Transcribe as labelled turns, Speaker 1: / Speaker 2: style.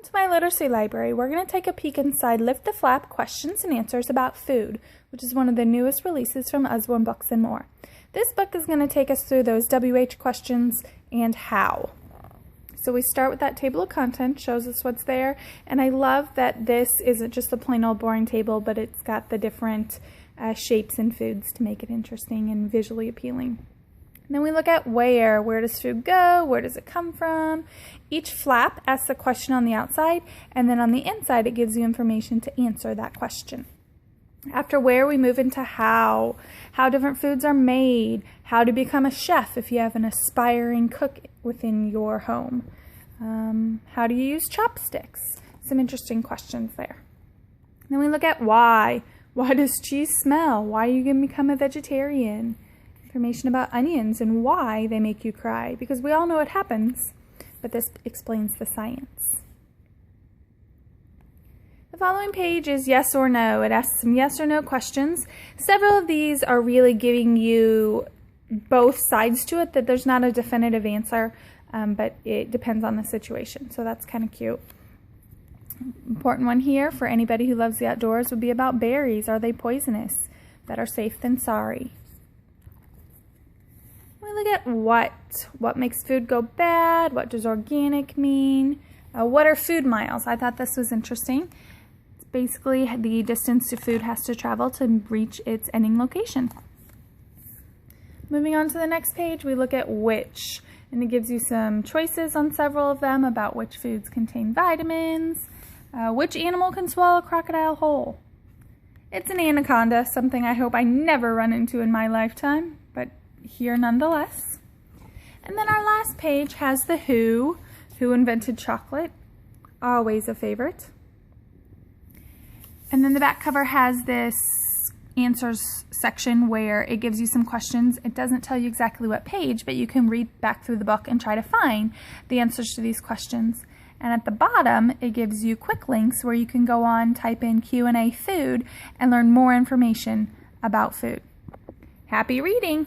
Speaker 1: to my literacy library. We're going to take a peek inside Lift the Flap Questions and Answers About Food, which is one of the newest releases from Usborne Books and More. This book is going to take us through those WH questions and how. So we start with that table of contents, shows us what's there, and I love that this isn't just a plain old boring table, but it's got the different shapes and foods to make it interesting and visually appealing. And then we look at where does food go, where does it come from. Each flap asks a question on the outside, and then on the inside it gives you information to answer that question. After where, we move into how different foods are made, how to become a chef if you have an aspiring cook within your home. How do you use chopsticks? Some interesting questions there. Then we look at why. Why does cheese smell? Why are you going to become a vegetarian? Information about onions and why they make you cry, because we all know it happens, but this explains the science. The following page is yes or no. It asks some yes or no questions. Several of these are really giving you both sides to it, that there's not a definitive answer, but it depends on the situation, so that's kind of cute. Important one here for anybody who loves the outdoors would be about berries. Are they poisonous? Better safe than sorry. We look at what makes food go bad, what does organic mean, what are food miles. I thought this was interesting. It's basically the distance the food has to travel to reach its ending location. Moving on to the next page, we look at which, and it gives you some choices on several of them about which foods contain vitamins, which animal can swallow a crocodile whole. It's an anaconda, something I hope I never run into in my lifetime, but here nonetheless. And then our last page has the who invented chocolate, always a favorite. And then the back cover has this answers section where it gives you some questions. It doesn't tell you exactly what page, but you can read back through the book and try to find the answers to these questions. And at the bottom, it gives you quick links where you can go on, type in Q&A food, and learn more information about food. Happy reading!